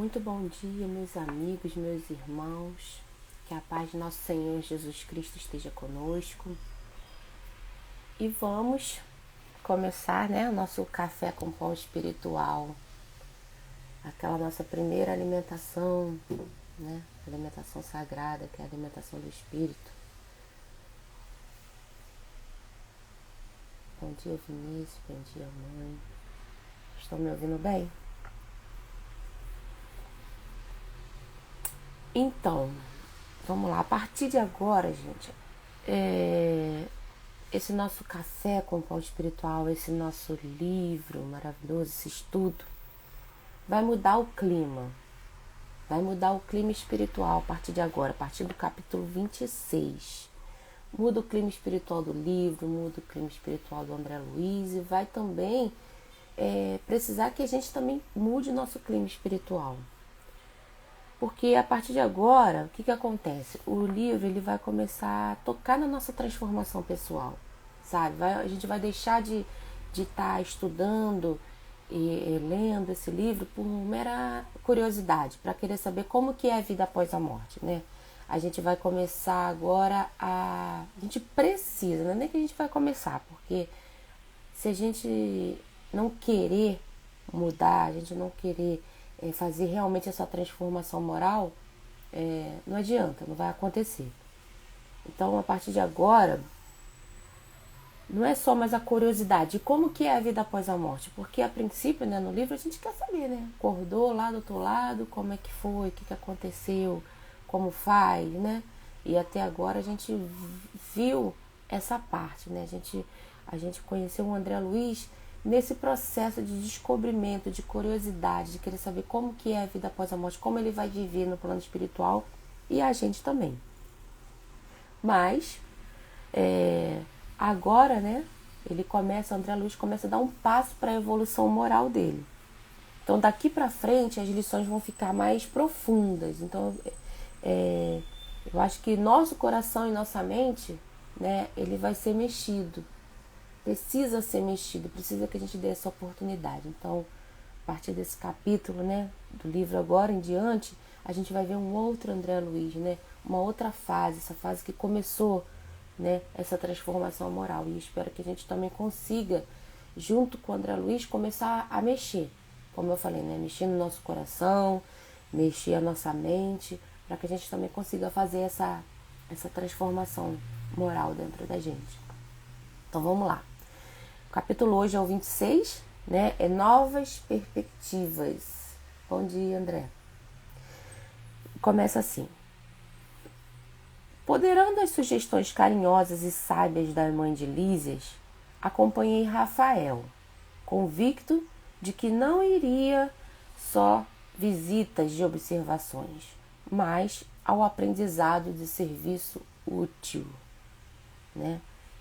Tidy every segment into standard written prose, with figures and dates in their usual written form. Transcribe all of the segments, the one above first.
Muito bom dia, meus amigos, meus irmãos. Que a paz de nosso Senhor Jesus Cristo esteja conosco. E vamos começar, o nosso café com pão espiritual. Aquela nossa primeira alimentação, alimentação sagrada, que é a alimentação do Espírito. Bom dia, Vinícius. Bom dia, mãe. Estão me ouvindo bem? Então, vamos lá. A partir de agora, gente, esse nosso café com pão espiritual, esse nosso livro maravilhoso, esse estudo, vai mudar o clima. Vai mudar o clima espiritual a partir de agora, a partir do capítulo 26. Muda o clima espiritual do livro, muda o clima espiritual do André Luiz e vai também precisar que a gente também mude o nosso clima espiritual. Porque a partir de agora, o que acontece? O livro ele vai começar a tocar na nossa transformação pessoal, sabe? A gente vai deixar de estar estudando e lendo esse livro por mera curiosidade, para querer saber como que é a vida após a morte, né? A gente vai começar agora a gente precisa, não é nem que a gente vai começar, porque se a gente não querer mudar, a gente não querer fazer realmente essa transformação moral, não adianta, não vai acontecer. Então, a partir de agora, não é só mais a curiosidade de como que é a vida após a morte, porque a princípio, no livro a gente quer saber, acordou lá do outro lado, como é que foi, o que aconteceu, como faz, e até agora a gente viu essa parte, a gente conheceu o André Luiz nesse processo de descobrimento, de curiosidade, de querer saber como que é a vida após a morte, como ele vai viver no plano espiritual e a gente também. Mas, agora, André Luiz começa a dar um passo para a evolução moral dele. Então, daqui para frente, as lições vão ficar mais profundas. Então, eu acho que nosso coração e nossa mente, ele vai ser mexido. Precisa ser mexido, precisa que a gente dê essa oportunidade. Então, a partir desse capítulo, do livro agora em diante, a gente vai ver um outro André Luiz, uma outra fase, essa fase que começou, essa transformação moral. E espero que a gente também consiga, junto com o André Luiz, começar a mexer. Como eu falei, mexer no nosso coração, mexer a nossa mente, para que a gente também consiga fazer essa transformação moral dentro da gente. Então, vamos lá. O capítulo hoje é o 26, é Novas Perspectivas. Bom dia, André. Começa assim. Poderando as sugestões carinhosas e sábias da mãe de Lísias, acompanhei Rafael, convicto de que não iria só visitas de observações, mas ao aprendizado de serviço útil,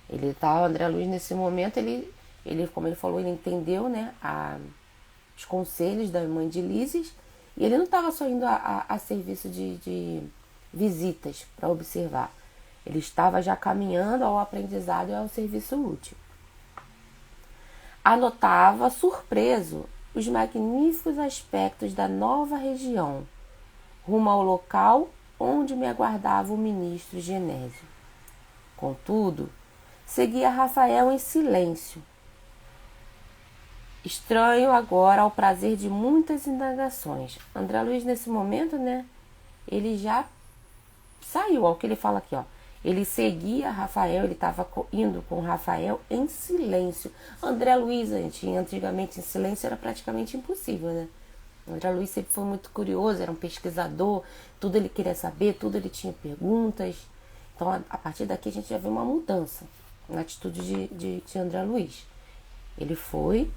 Ele tá, o André Luiz, nesse momento, ele, como ele falou, ele entendeu, os conselhos da mãe de Lísias, e ele não estava só indo a serviço de visitas para observar. Ele estava já caminhando ao aprendizado e ao serviço útil. Anotava, surpreso, os magníficos aspectos da nova região, rumo ao local onde me aguardava o ministro Genésio. Contudo, seguia Rafael em silêncio, estranho agora ao prazer de muitas indagações. André Luiz, nesse momento, ele já saiu, ao que ele fala aqui, ó. Ele seguia Rafael, ele estava indo com Rafael em silêncio. André Luiz, antigamente em silêncio era praticamente impossível, André Luiz sempre foi muito curioso, era um pesquisador, tudo ele queria saber, tudo ele tinha perguntas. Então, a partir daqui a gente já vê uma mudança na atitude de André Luiz. Ele foi,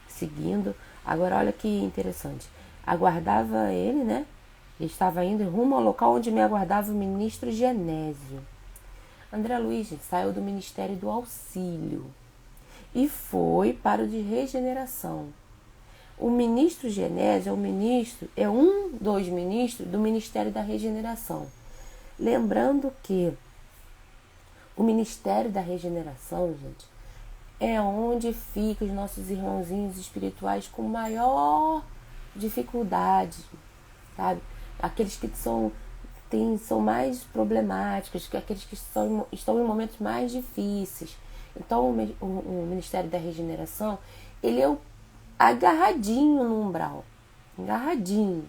seguindo. Agora, olha que interessante. Aguardava ele, Ele estava indo rumo ao local onde me aguardava o ministro Genésio. André Luiz saiu do Ministério do Auxílio e foi para o de Regeneração. O ministro Genésio é um dos ministros do Ministério da Regeneração. Lembrando que o Ministério da Regeneração, gente, é onde ficam os nossos irmãozinhos espirituais com maior dificuldade, sabe? Aqueles que são mais problemáticos, aqueles que estão em momentos mais difíceis. Então o Ministério da Regeneração, ele é agarradinho no umbral, agarradinho.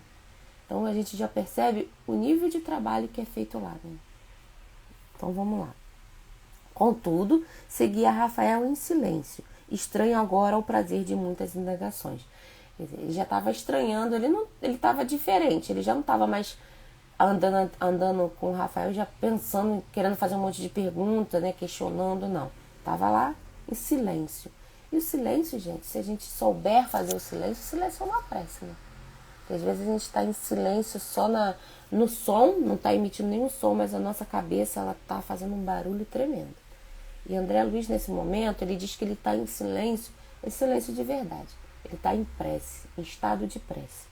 Então a gente já percebe o nível de trabalho que é feito lá, né? Então vamos lá. Contudo, seguia Rafael em silêncio, estranho agora ao prazer de muitas indagações. Ele já estava estranhando, ele estava diferente, ele já não estava mais andando com o Rafael, já pensando, querendo fazer um monte de perguntas, né, questionando, não. Estava lá em silêncio. E o silêncio, gente, se a gente souber fazer o silêncio é uma prece, né? Porque às vezes a gente está em silêncio só no som, não está emitindo nenhum som, mas a nossa cabeça ela está fazendo um barulho tremendo. E André Luiz, nesse momento, ele diz que ele está em silêncio de verdade. Ele está em prece, em estado de prece.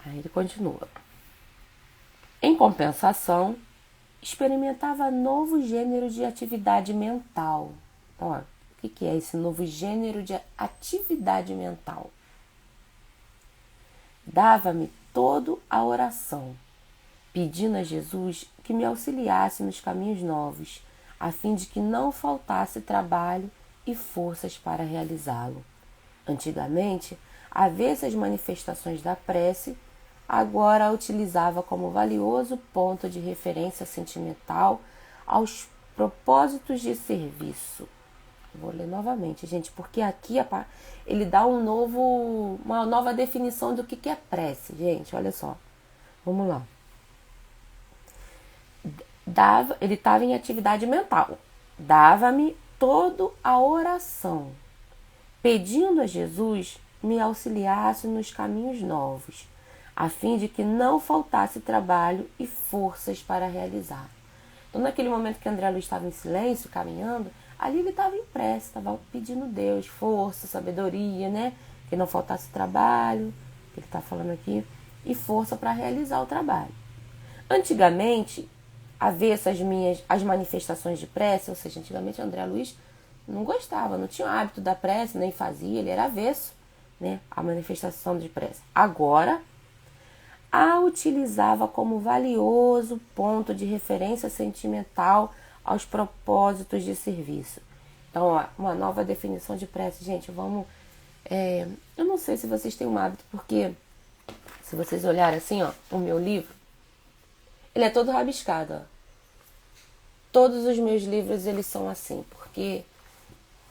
Aí ele continua. Em compensação, experimentava novo gênero de atividade mental. Então, ó, o que é esse novo gênero de atividade mental? Dava-me todo a oração, pedindo a Jesus que me auxiliasse nos caminhos novos, a fim de que não faltasse trabalho e forças para realizá-lo. Antigamente, avessa às manifestações da prece, agora a utilizava como valioso ponto de referência sentimental aos propósitos de serviço. Vou ler novamente, gente, porque aqui ele dá uma nova definição do que é prece, gente, olha só. Vamos lá. Ele estava em atividade mental. Dava-me toda a oração, pedindo a Jesus me auxiliasse nos caminhos novos, a fim de que não faltasse trabalho e forças para realizar. Então, naquele momento que André Luiz estava em silêncio, caminhando, ali ele estava em prece, estava pedindo a Deus força, sabedoria, né? Que não faltasse trabalho, que ele está falando aqui, e força para realizar o trabalho. Antigamente, avessa as manifestações de prece, ou seja, antigamente André Luiz não gostava, não tinha o hábito da prece, nem fazia, ele era avesso, né, a manifestação de prece. Agora, a utilizava como valioso ponto de referência sentimental aos propósitos de serviço. Então, ó, uma nova definição de prece. Gente, eu não sei se vocês têm um hábito, porque se vocês olharem assim, ó, o meu livro, ele é todo rabiscado, ó. Todos os meus livros, eles são assim, porque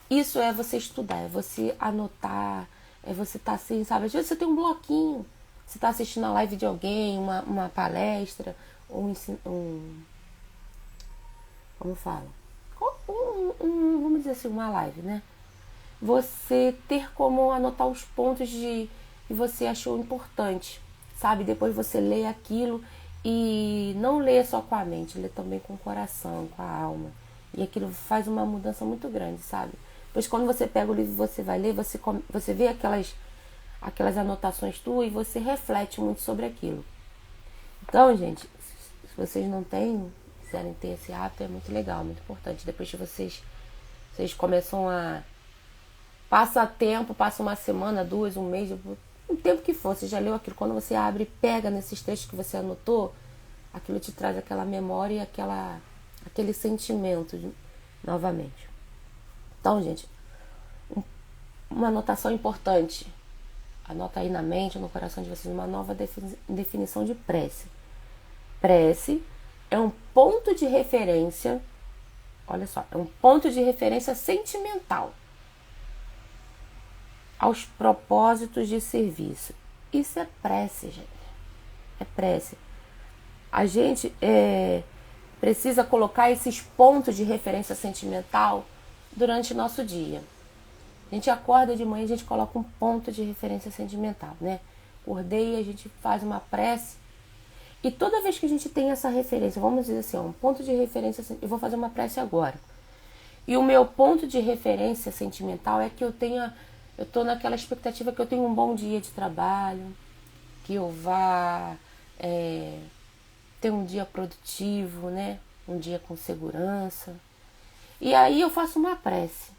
isso é você estudar, é você anotar, é você estar assim, sabe? Às vezes você tem um bloquinho, você está assistindo a live de alguém, uma palestra, como fala? Vamos dizer assim, uma live, né? Você ter como anotar os pontos que você achou importante, sabe? Depois você lê aquilo e não lê só com a mente, lê também com o coração, com a alma. E aquilo faz uma mudança muito grande, sabe? Pois quando você pega o livro e você vai ler, você vê aquelas anotações tuas e você reflete muito sobre aquilo. Então, gente, se vocês não quiserem ter esse hábito, é muito legal, muito importante. Depois que vocês começam a... Passa tempo, passa uma semana, 2, um mês, um tempo que for, você já leu aquilo. Quando você abre e pega nesses textos que você anotou, aquilo te traz aquela memória e aquele sentimento novamente. Então, gente, uma anotação importante. Anota aí na mente, no coração de vocês, uma nova definição de prece. Prece é um ponto de referência, olha só, é um ponto de referência sentimental aos propósitos de serviço. Isso é prece, gente. É prece. A gente precisa colocar esses pontos de referência sentimental durante o nosso dia. A gente acorda de manhã, a gente coloca um ponto de referência sentimental, né? Acordei, a gente faz uma prece. E toda vez que a gente tem essa referência, vamos dizer assim, um ponto de referência, eu vou fazer uma prece agora. E o meu ponto de referência sentimental é que eu estou naquela expectativa que eu tenha um bom dia de trabalho, que eu vá ter um dia produtivo, né? Um dia com segurança. E aí eu faço uma prece,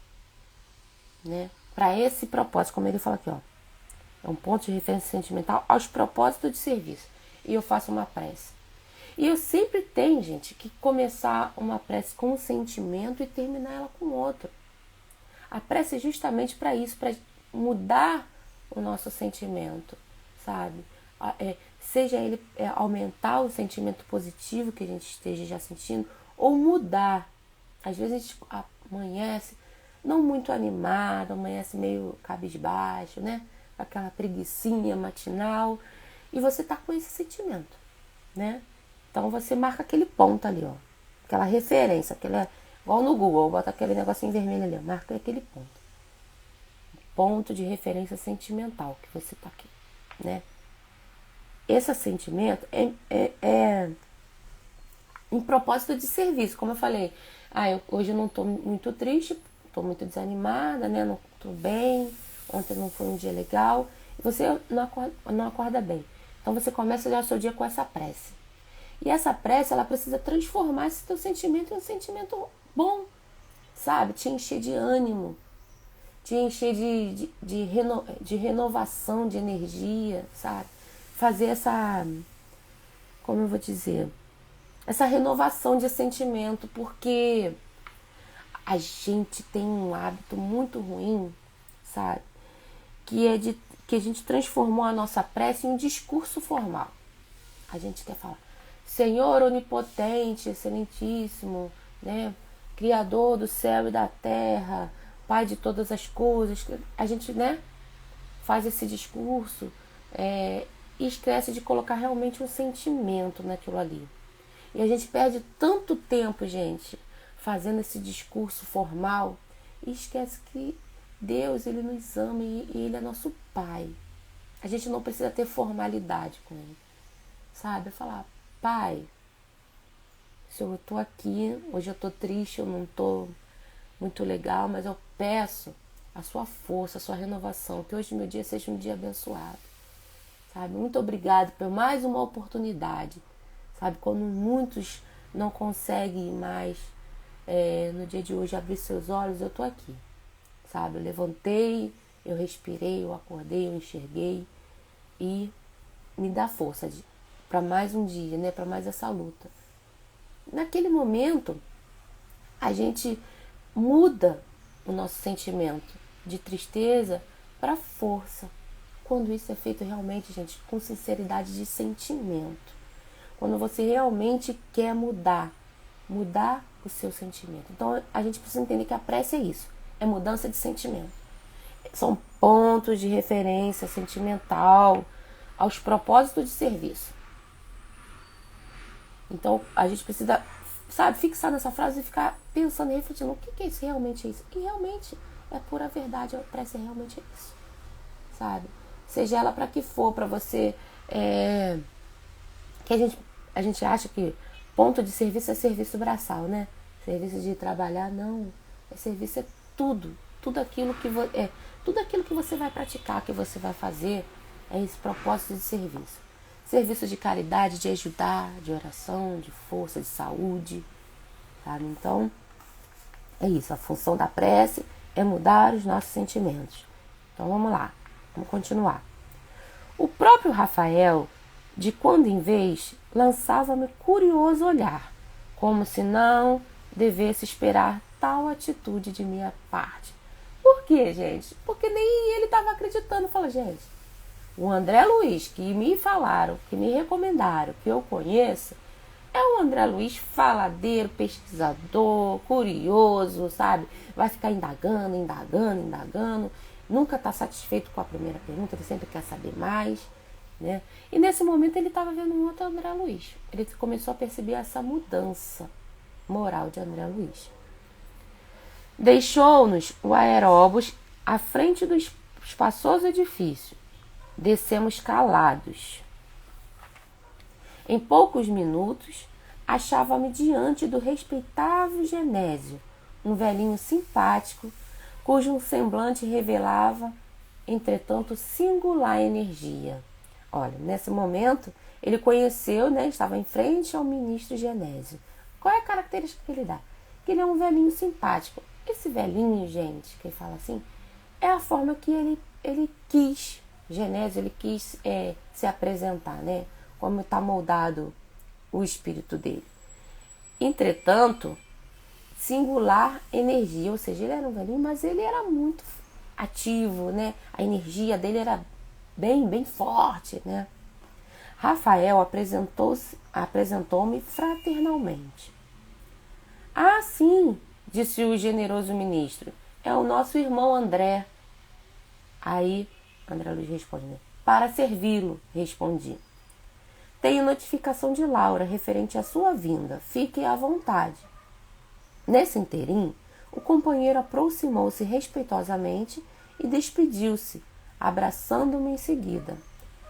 né? Para esse propósito, como ele fala aqui, ó. É um ponto de referência sentimental aos propósitos de serviço. E eu faço uma prece. E eu sempre tenho, gente, que começar uma prece com um sentimento e terminar ela com outro. A prece é justamente para isso, para mudar o nosso sentimento, sabe? Seja ele aumentar o sentimento positivo que a gente esteja já sentindo, ou mudar. Às vezes a gente amanhece não muito animado, amanhece meio cabisbaixo, né? Aquela preguicinha matinal, e você tá com esse sentimento, né? Então você marca aquele ponto ali, ó. Aquela referência, igual no Google, bota aquele negocinho vermelho ali, ó, marca aquele ponto. Ponto de referência sentimental que você tá aqui, né? Esse sentimento é em propósito de serviço, como eu falei. Hoje eu não tô muito triste, tô muito desanimada, né? Não tô bem, ontem não foi um dia legal. E você não acorda bem. Então você começa já o seu dia com essa prece. E essa prece, ela precisa transformar esse teu sentimento em um sentimento bom, sabe? Te encher de ânimo, te encher de renovação, de energia, sabe? Fazer essa, como eu vou dizer, essa renovação de sentimento, porque a gente tem um hábito muito ruim, sabe? Que a gente transformou a nossa prece em um discurso formal. A gente quer falar: Senhor onipotente, excelentíssimo, né? Criador do céu e da terra, Pai de todas as coisas. A gente, né, faz esse discurso e esquece de colocar realmente um sentimento naquilo ali. E a gente perde tanto tempo, gente, fazendo esse discurso formal e esquece que Deus, Ele nos ama e Ele é nosso Pai. A gente não precisa ter formalidade com Ele, sabe? É falar: Pai, Senhor, eu tô aqui, hoje eu tô triste, eu não tô muito legal, mas eu peço a sua força, a sua renovação, que hoje meu dia seja um dia abençoado, sabe? Muito obrigado por mais uma oportunidade, sabe? Quando muitos não conseguem mais no dia de hoje abrir seus olhos, eu tô aqui, sabe? Eu levantei, eu respirei, eu acordei, eu enxerguei e me dá força para mais um dia, né? Para mais essa luta. Naquele momento, a gente muda o nosso sentimento de tristeza para força. Quando isso é feito realmente, gente, com sinceridade de sentimento. Quando você realmente quer mudar o seu sentimento. Então, a gente precisa entender que a prece é isso, é mudança de sentimento. São pontos de referência sentimental aos propósitos de serviço. Então, a gente precisa, sabe, fixar nessa frase e ficar pensando e refletindo: o que é isso, realmente é isso? E realmente é pura verdade, a prece é realmente isso, sabe? Seja ela para que for, para você, que a gente acha que ponto de serviço é serviço braçal, né? Serviço de trabalhar, não. Serviço é tudo aquilo que você vai praticar, que você vai fazer, é esse propósito de serviço. Serviço de caridade, de ajudar, de oração, de força, de saúde, sabe? Então, é isso. A função da prece é mudar os nossos sentimentos. Então, vamos lá. Vamos continuar. O próprio Rafael, de quando em vez, lançava-me curioso olhar, como se não devesse esperar tal atitude de minha parte. Por quê, gente? Porque nem ele estava acreditando. Fala, gente, o André Luiz que me falaram, que me recomendaram, que eu conheço, é o André Luiz faladeiro, pesquisador, curioso, sabe? Vai ficar indagando, nunca está satisfeito com a primeira pergunta, ele sempre quer saber mais, né? E nesse momento ele estava vendo um outro André Luiz. Ele começou a perceber essa mudança moral de André Luiz. Deixou-nos o aeróbus à frente do espaçoso edifício. Descemos calados. Em poucos minutos, achava-me diante do respeitável Genésio, um velhinho simpático, cujo semblante revelava, entretanto, singular energia. Olha, nesse momento, ele conheceu, né, estava em frente ao ministro Genésio. Qual é a característica que ele dá? Que ele é um velhinho simpático. Esse velhinho, gente, que ele fala assim, é a forma que ele quis, Genésio, ele quis se apresentar, né? Como está moldado o espírito dele. Entretanto, singular energia, ou seja, ele era um velhinho, mas ele era muito ativo, né? A energia dele era bem forte, né? Rafael apresentou-me fraternalmente. Ah, sim, disse o generoso ministro, é o nosso irmão André. Aí, André Luiz responde, né? Para servi-lo, respondi. Tenho notificação de Laura referente à sua vinda. Fique à vontade. Nesse interim, o companheiro aproximou-se respeitosamente e despediu-se, abraçando-me em seguida.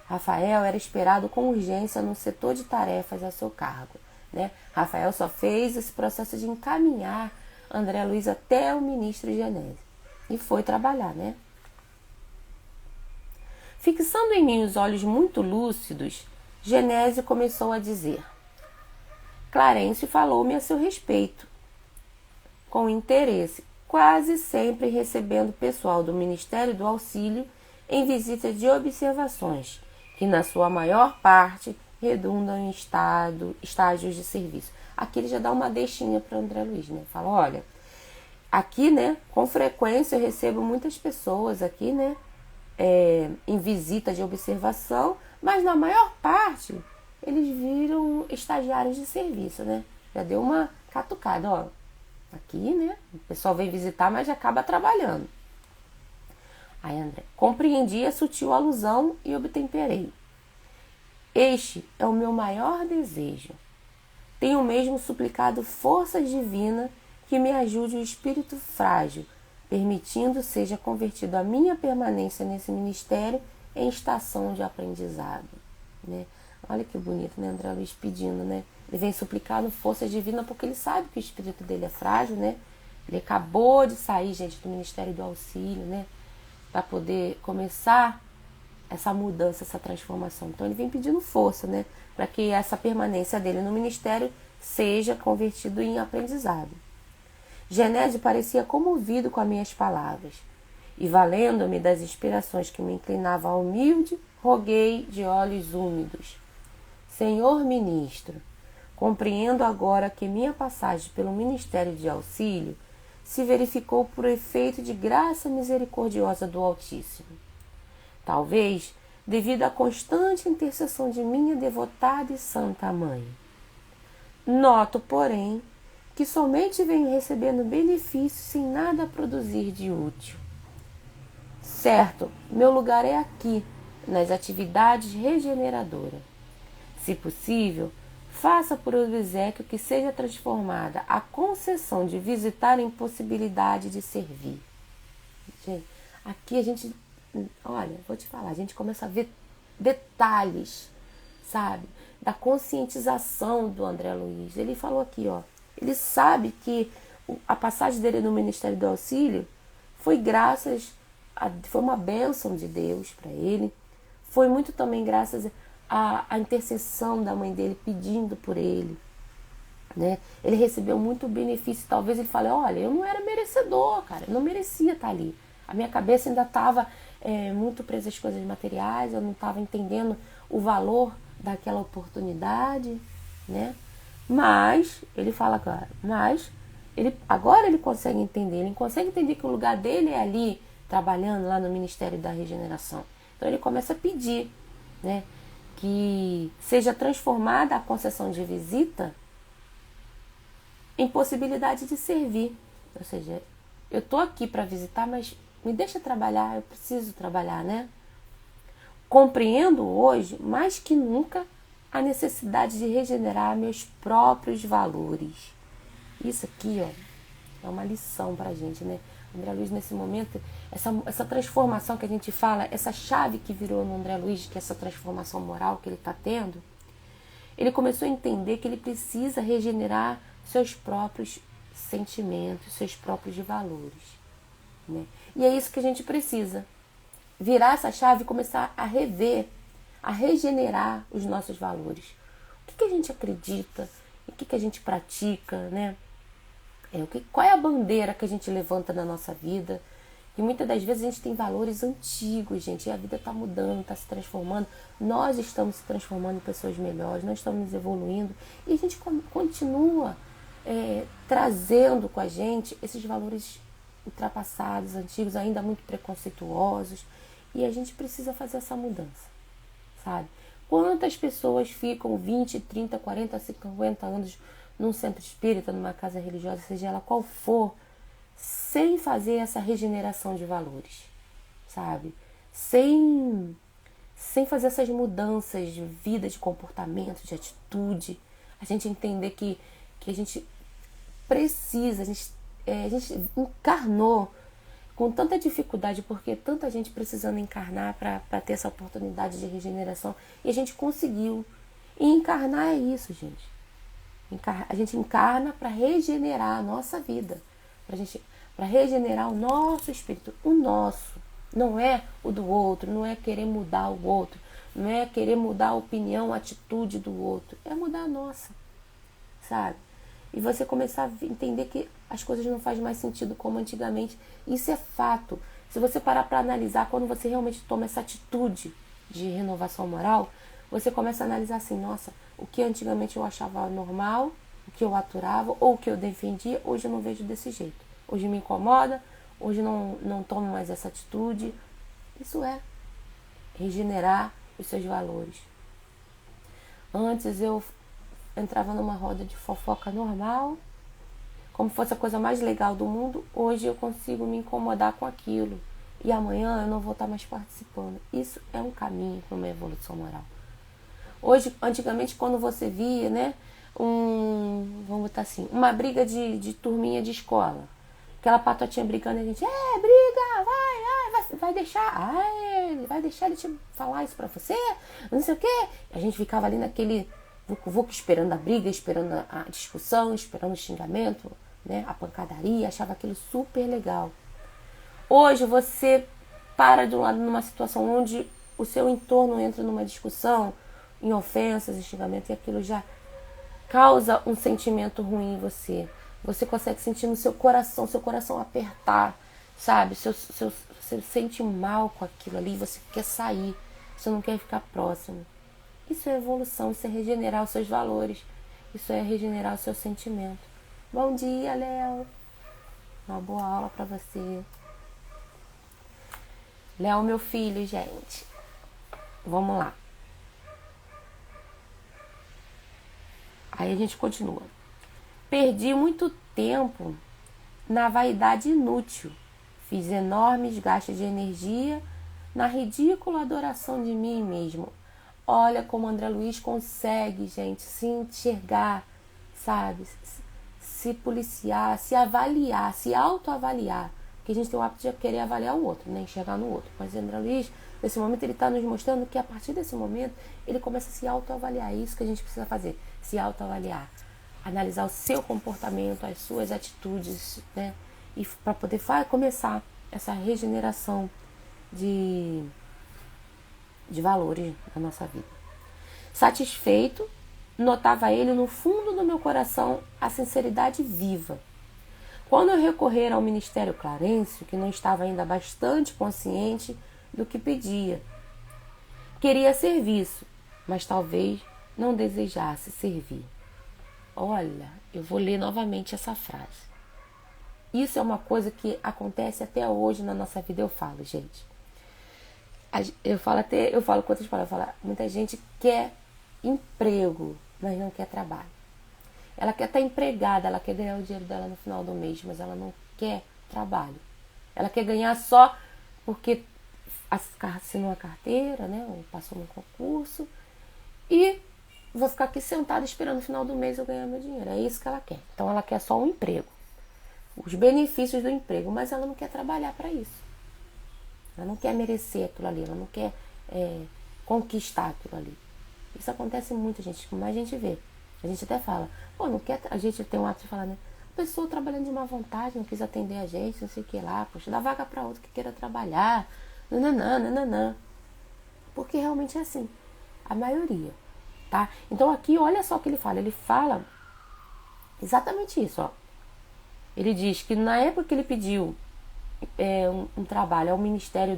Rafael era esperado com urgência no setor de tarefas a seu cargo, né? Rafael só fez esse processo de encaminhar André Luiz até o ministro Genésio e foi trabalhar, né? Fixando em mim os olhos muito lúcidos, Genésio começou a dizer: Clarencio falou-me a seu respeito, com interesse, quase sempre recebendo pessoal do Ministério do Auxílio em visitas de observações, que na sua maior parte redundam em estágios de serviço. Aqui ele já dá uma deixinha para André Luiz, né? Fala, olha, aqui, né, com frequência eu recebo muitas pessoas aqui, né, em visita de observação, mas na maior parte eles viram estagiários de serviço, né? Já deu uma catucada, ó. Aqui, né? O pessoal vem visitar, mas já acaba trabalhando. Aí, André, compreendi a sutil alusão e obtemperei. Este é o meu maior desejo. Tenho mesmo suplicado forças divinas que me ajude o espírito frágil, permitindo seja convertido a minha permanência nesse ministério em estação de aprendizado, né? Olha que bonito, né? André Luiz pedindo, né? Ele vem suplicando forças divinas porque ele sabe que o espírito dele é frágil, né? Ele acabou de sair, gente, do Ministério do Auxílio, né? Para poder começar essa mudança, essa transformação. Então ele vem pedindo força, né? Para que essa permanência dele no ministério seja convertido em aprendizado. Genésio parecia comovido com as minhas palavras, e valendo-me das inspirações que me inclinavam ao humilde, roguei de olhos úmidos: Senhor ministro, compreendo agora que minha passagem pelo Ministério de Auxílio se verificou por efeito de graça misericordiosa do Altíssimo. Talvez devido à constante intercessão de minha devotada e santa mãe. Noto, porém, que somente venho recebendo benefícios sem nada produzir de útil. Certo, meu lugar é aqui, nas atividades regeneradoras. Se possível, faça por obséquio que seja transformada a concessão de visitar em possibilidade de servir. Gente, aqui a gente, olha, vou te falar, a gente começa a ver detalhes, sabe, da conscientização do André Luiz. Ele falou aqui, ó, ele sabe que a passagem dele no Ministério do Auxílio foi foi uma bênção de Deus para ele, foi muito também graças a intercessão da mãe dele pedindo por ele, né? Ele recebeu muito benefício. Talvez ele fale, olha, eu não era merecedor, cara, eu não merecia estar ali. A minha cabeça ainda estava muito presa às coisas materiais, eu não estava entendendo o valor daquela oportunidade, né? Mas, ele fala, cara, agora ele consegue entender que o lugar dele é ali, trabalhando lá no Ministério da Regeneração. Então ele começa a pedir, né, que seja transformada a concessão de visita em possibilidade de servir. Ou seja, eu estou aqui para visitar, mas me deixa trabalhar, eu preciso trabalhar, né? Compreendo hoje, mais que nunca, a necessidade de regenerar meus próprios valores. Isso aqui, ó, é uma lição para a gente, né? André Luiz, nesse momento, essa transformação que a gente fala, essa chave que virou no André Luiz, que é essa transformação moral que ele está tendo, ele começou a entender que ele precisa regenerar seus próprios sentimentos, seus próprios valores, né? E é isso que a gente precisa. Virar essa chave e começar a rever, a regenerar os nossos valores. O que a gente acredita, o que a gente pratica, né? Qual é a bandeira que a gente levanta na nossa vida? Porque muitas das vezes a gente tem valores antigos, gente, e a vida está mudando, está se transformando. Nós estamos se transformando em pessoas melhores, nós estamos evoluindo e a gente continua trazendo com a gente esses valores ultrapassados, antigos, ainda muito preconceituosos. E a gente precisa fazer essa mudança, sabe? Quantas pessoas ficam 20, 30, 40, 50 anos num centro espírita, numa casa religiosa, seja ela qual for, sem fazer essa regeneração de valores, sabe? Sem fazer essas mudanças de vida, de comportamento, de atitude. A gente entender que a gente precisa, a gente encarnou com tanta dificuldade, porque tanta gente precisando encarnar para ter essa oportunidade de regeneração, e a gente conseguiu. E encarnar é isso, gente. A gente encarna para regenerar a nossa vida, para regenerar o nosso espírito, o nosso. Não é o do outro, não é querer mudar o outro, não é querer mudar a opinião, a atitude do outro, é mudar a nossa, sabe? E você começar a entender que as coisas não fazem mais sentido como antigamente. Isso é fato. Se você parar para analisar, quando você realmente toma essa atitude de renovação moral, você começa a analisar assim, nossa, o que antigamente eu achava normal, o que eu aturava ou o que eu defendia, hoje eu não vejo desse jeito. Hoje me incomoda, hoje não tomo mais essa atitude. Isso é regenerar os seus valores. Antes eu entrava numa roda de fofoca normal, como fosse a coisa mais legal do mundo. Hoje eu consigo me incomodar com aquilo e amanhã eu não vou estar mais participando. Isso é um caminho para uma evolução moral. Hoje, antigamente, quando você via, né, vamos botar assim, uma briga de turminha de escola, aquela patotinha brigando, a gente, briga, vai deixar ele te falar isso pra você, não sei o quê. A gente ficava ali naquele vucu-vucu, esperando a briga, esperando a discussão, esperando o xingamento, né, a pancadaria, achava aquilo super legal. Hoje você para de um lado numa situação onde o seu entorno entra numa discussão, em ofensas e xingamento, e aquilo já causa um sentimento ruim em você. Você consegue sentir no seu coração apertar, sabe? Você sente mal com aquilo ali, você quer sair, você não quer ficar próximo. Isso é evolução, isso é regenerar os seus valores, isso é regenerar o seu sentimento. Bom dia, Léo. Uma boa aula pra você. Léo, meu filho, gente. Vamos lá. Aí a gente continua. Perdi muito tempo na vaidade inútil. Fiz enormes gastos de energia na ridícula adoração de mim mesmo. Olha como André Luiz consegue, gente, se enxergar, sabe? Se policiar, se avaliar, se autoavaliar. Porque a gente tem o hábito de querer avaliar o outro, né? Enxergar no outro. Mas André Luiz, nesse momento, ele está nos mostrando que a partir desse momento, ele começa a se autoavaliar. É isso que a gente precisa fazer, se autoavaliar. Analisar o seu comportamento, as suas atitudes, né? E para poder começar essa regeneração de valores na nossa vida. Satisfeito, notava ele no fundo do meu coração a sinceridade viva. Quando eu recorrer ao Ministério Clarencio, que não estava ainda bastante consciente do que pedia, queria serviço, mas talvez não desejasse servir. Olha, eu vou ler novamente essa frase. Isso é uma coisa que acontece até hoje na nossa vida, eu falo, gente. Eu falo com outras palavras, muita gente quer emprego, mas não quer trabalho. Ela quer estar empregada, ela quer ganhar o dinheiro dela no final do mês, mas ela não quer trabalho. Ela quer ganhar só porque assinou a carteira, né, ou passou no concurso, e vou ficar aqui sentada esperando no final do mês eu ganhar meu dinheiro. É isso que ela quer. Então ela quer só um emprego, os benefícios do emprego, mas ela não quer trabalhar para isso. Ela não quer merecer aquilo ali, ela não quer conquistar aquilo ali. Isso acontece muito, gente, como a gente vê. A gente até fala, não quer, a gente tem um hábito de falar, né? A pessoa trabalhando de má vontade, não quis atender a gente, não sei o que lá, poxa, dá vaga para outro que queira trabalhar, nananã. Porque realmente é assim, a maioria, tá? Então aqui, olha só o que ele fala exatamente isso, ó. Ele diz que na época que ele pediu um trabalho ao ministério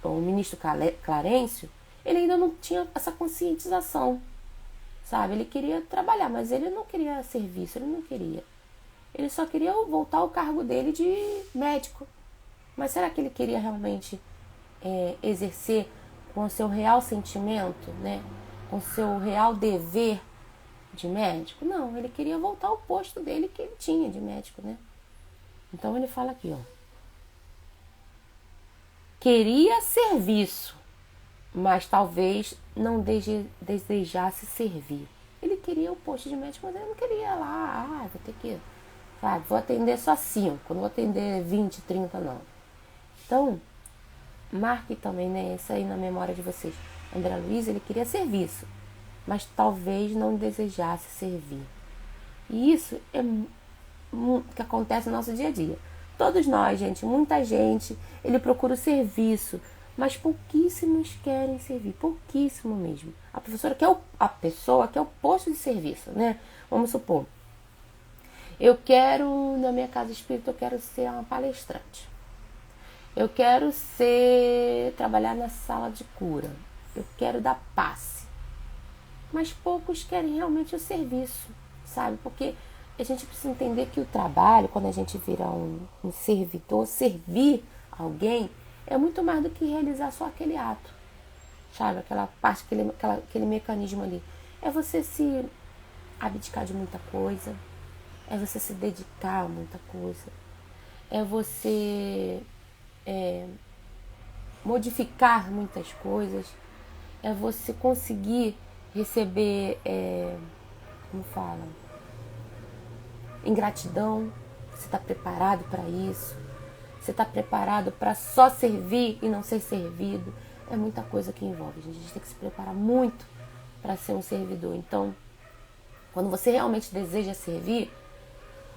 ao ministro Clarencio, ele ainda não tinha essa conscientização, sabe? Ele queria trabalhar, mas ele não queria serviço, ele não queria. Ele só queria voltar ao cargo dele de médico. Mas será que ele queria realmente exercer com o seu real sentimento, né? Com o seu real dever de médico? Não, ele queria voltar ao posto dele que ele tinha de médico, né? Então ele fala aqui, ó. Queria serviço, mas talvez não desejasse servir. Ele queria o posto de médico, mas ele não queria lá, vou ter que, sabe, vou atender só 5, não vou atender 20, 30, não. Então, marque também, né, isso aí na memória de vocês. André Luiz, ele queria serviço, mas talvez não desejasse servir. E isso é o que acontece no nosso dia a dia. Todos nós, gente, muita gente, ele procura o serviço, mas pouquíssimos querem servir, pouquíssimo mesmo. A pessoa quer o posto de serviço, né? Vamos supor, eu quero, na minha casa espírita, eu quero ser uma palestrante. Eu quero trabalhar na sala de cura. Eu quero dar passe. Mas poucos querem realmente o serviço, sabe? Porque a gente precisa entender que o trabalho, quando a gente vira um servidor, servir alguém, é muito mais do que realizar só aquele ato, sabe? Aquela parte, aquele mecanismo ali. É você se abdicar de muita coisa, é você se dedicar a muita coisa, é você modificar muitas coisas, é você conseguir receber, como fala, ingratidão. Você está preparado para isso? Você está preparado para só servir e não ser servido? É muita coisa que envolve, gente. A gente tem que se preparar muito para ser um servidor. Então, quando você realmente deseja servir,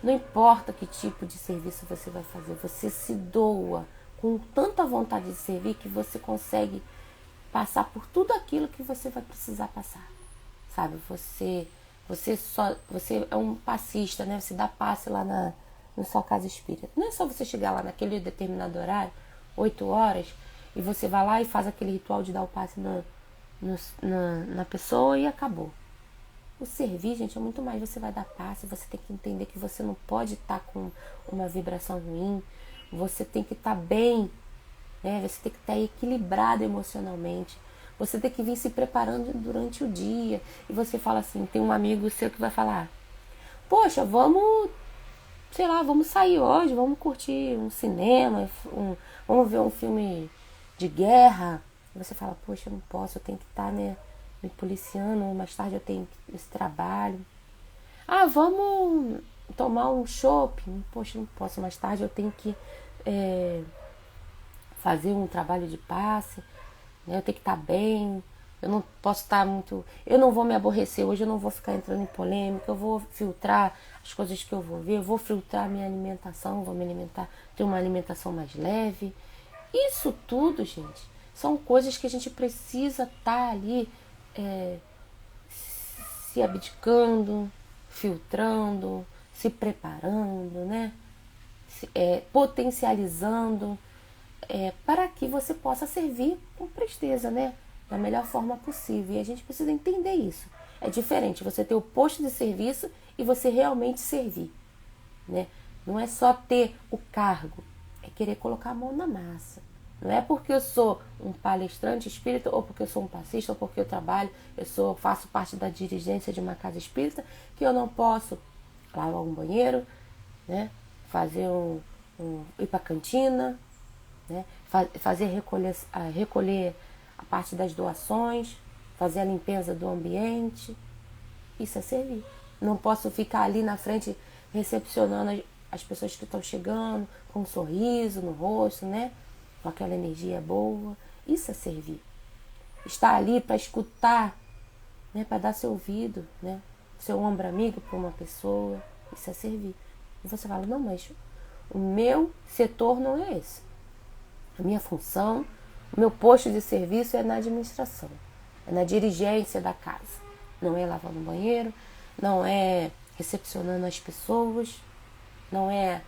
não importa que tipo de serviço você vai fazer, você se doa com tanta vontade de servir que você consegue passar por tudo aquilo que você vai precisar passar, sabe? Você é um passista, né? Você dá passe lá na sua casa espírita. Não é só você chegar lá naquele determinado horário, 8 horas, e você vai lá e faz aquele ritual de dar o passe na pessoa e acabou. O servir, gente, é muito mais. Você vai dar passe, você tem que entender que você não pode estar com uma vibração ruim, você tem que estar bem, né? Você tem que estar equilibrado emocionalmente. Você tem que vir se preparando durante o dia. E você fala assim, tem um amigo seu que vai falar, poxa, vamos sair hoje, vamos curtir um cinema, vamos ver um filme de guerra. E você fala, poxa, eu não posso, eu tenho que estar, né, me policiando, mais tarde eu tenho esse trabalho. Ah, vamos tomar um chopp. Poxa, não posso, mais tarde eu tenho que fazer um trabalho de passe, né? Eu tenho que estar bem, eu não posso estar muito... Eu não vou me aborrecer hoje, eu não vou ficar entrando em polêmica, eu vou filtrar as coisas que eu vou ver, eu vou filtrar a minha alimentação, vou me alimentar, ter uma alimentação mais leve. Isso tudo, gente, são coisas que a gente precisa estar ali se abdicando, filtrando, se preparando, né? Potencializando, para que você possa servir com presteza, né? Da melhor forma possível. E a gente precisa entender isso. É diferente você ter o posto de serviço e você realmente servir, né? Não é só ter o cargo, é querer colocar a mão na massa. Não é porque eu sou um palestrante espírita, ou porque eu sou um passista, ou porque eu trabalho, faço parte da dirigência de uma casa espírita, que eu não posso lavar um banheiro, né? Fazer ir para a cantina, né? Recolher a parte das doações, fazer a limpeza do ambiente. Isso é servir. Não posso ficar ali na frente recepcionando as pessoas que estão chegando com um sorriso no rosto, né? Com aquela energia boa. Isso é servir. Estar ali para escutar, né? Para dar seu ouvido, né? Seu ombro amigo para uma pessoa. Isso é servir. E você fala, não, mas o meu setor não é esse. A minha função, o meu posto de serviço é na administração, é na dirigência da casa. Não é lavando o banheiro, não é recepcionando as pessoas, não é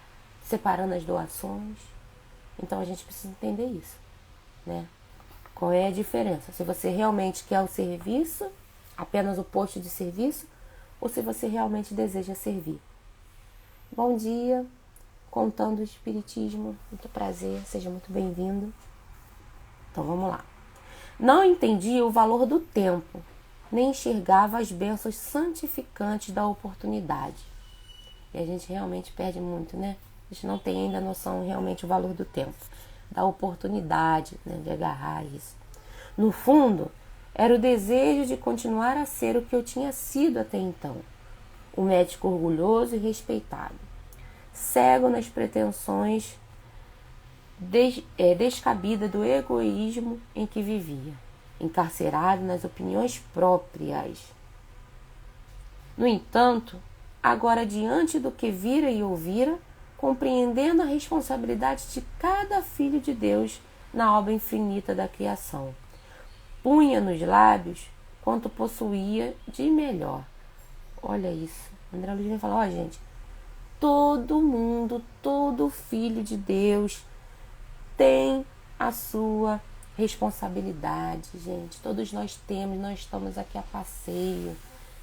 separando as doações. Então a gente precisa entender isso, né? Qual é a diferença? Se você realmente quer o serviço, apenas o posto de serviço, ou se você realmente deseja servir. Bom dia, contando o Espiritismo, muito prazer, seja muito bem-vindo. Então vamos lá. Não entendia o valor do tempo, nem enxergava as bênçãos santificantes da oportunidade. E a gente realmente perde muito, né? A gente não tem ainda noção realmente o valor do tempo, da oportunidade, né, de agarrar isso. No fundo, era o desejo de continuar a ser o que eu tinha sido até então, um médico orgulhoso e respeitado, cego nas pretensões descabida do egoísmo em que vivia, encarcerado nas opiniões próprias. No entanto, agora diante do que vira e ouvira, compreendendo a responsabilidade de cada filho de Deus na obra infinita da criação, punha nos lábios quanto possuía de melhor. Olha isso. André Luiz vem falar, gente, todo mundo, todo filho de Deus tem a sua responsabilidade, gente. Todos nós temos, nós estamos aqui a passeio.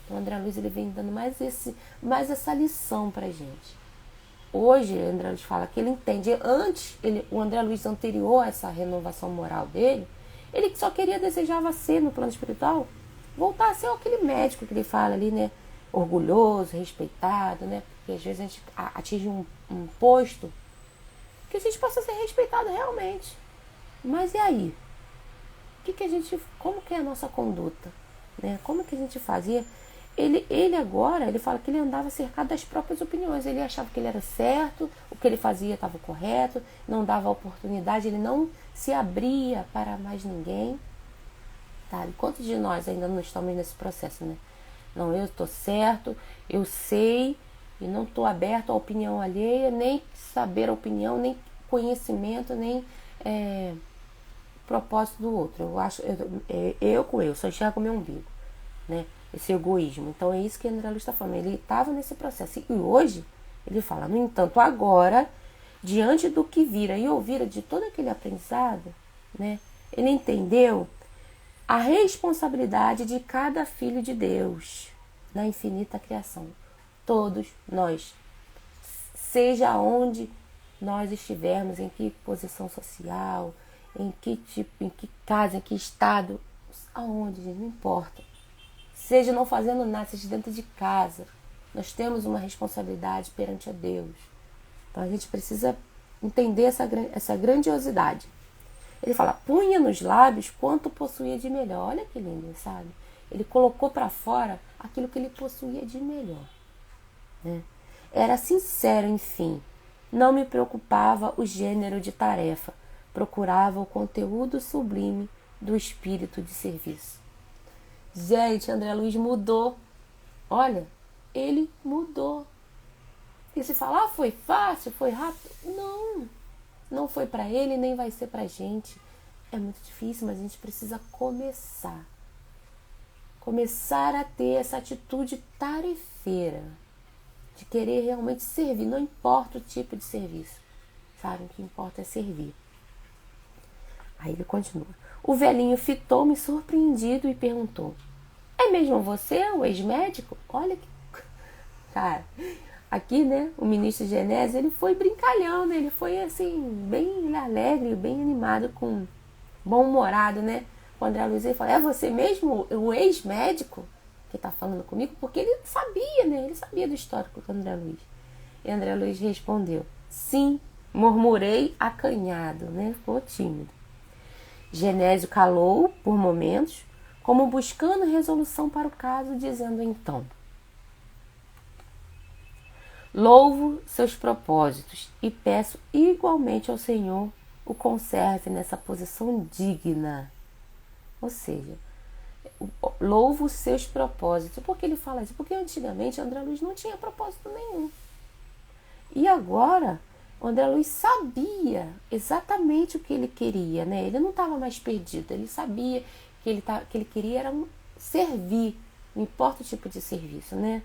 Então, o André Luiz ele vem dando mais essa lição pra gente. Hoje, o André Luiz fala que ele entende. Antes, o André Luiz anterior a essa renovação moral dele, ele só desejava ser no plano espiritual, voltar a ser aquele médico que ele fala ali, né? Orgulhoso, respeitado, né? Porque às vezes a gente atinge um posto que a gente possa ser respeitado realmente. Mas e aí? Como que é a nossa conduta? Né? Como que a gente fazia? Ele agora, ele fala que ele andava cercado das próprias opiniões. Ele achava que ele era certo, o que ele fazia estava correto, não dava oportunidade, ele não se abria para mais ninguém. Tá? E quantos de nós ainda não estamos nesse processo, né? Não, eu estou certo, eu sei, e não estou aberto à opinião alheia, nem saber a opinião, nem conhecimento, nem propósito do outro. Eu acho, eu só enxergo o meu umbigo, né? Esse egoísmo. Então é isso que André Luiz está falando. Ele estava nesse processo. E hoje, ele fala, no entanto, agora, diante do que vira e ouvira de todo aquele aprendizado, né? Ele entendeu a responsabilidade de cada filho de Deus na infinita criação. Todos nós, seja onde nós estivermos, em que posição social, em que tipo, em que casa, em que estado, aonde, gente, não importa. Seja não fazendo nada, seja dentro de casa, nós temos uma responsabilidade perante a Deus. Então a gente precisa entender essa grandiosidade. Ele fala, punha nos lábios quanto possuía de melhor. Olha que lindo, sabe? Ele colocou para fora aquilo que ele possuía de melhor, né? Era sincero, enfim. Não me preocupava o gênero de tarefa. Procurava o conteúdo sublime do espírito de serviço. Gente, André Luiz mudou. Olha, ele mudou. E se falar, foi fácil, foi rápido? Não. Não foi para ele, nem vai ser pra gente. É muito difícil, mas a gente precisa começar. Começar a ter essa atitude tarefeira. De querer realmente servir. Não importa o tipo de serviço. Sabe? O que importa é servir. Aí ele continua. O velhinho fitou-me surpreendido e perguntou, é mesmo você, o ex-médico? Olha que... Cara... Aqui, né, o ministro Genésio, ele foi brincalhão, né? Ele foi, assim, bem alegre, bem animado, com bom-humorado, né? O André Luiz, ele fala, é você mesmo, o ex-médico que tá falando comigo? Porque ele sabia, né? Ele sabia do histórico do André Luiz. E André Luiz respondeu, sim, murmurei acanhado, né? Ficou tímido. Genésio calou por momentos, como buscando resolução para o caso, dizendo então... Louvo seus propósitos e peço igualmente ao Senhor o conserve nessa posição digna. Ou seja, louvo seus propósitos. Por que ele fala isso? Porque antigamente André Luiz não tinha propósito nenhum. E agora, o André Luiz sabia exatamente o que ele queria, né? Ele não estava mais perdido. Ele sabia que ele queria era servir. Não importa o tipo de serviço, né?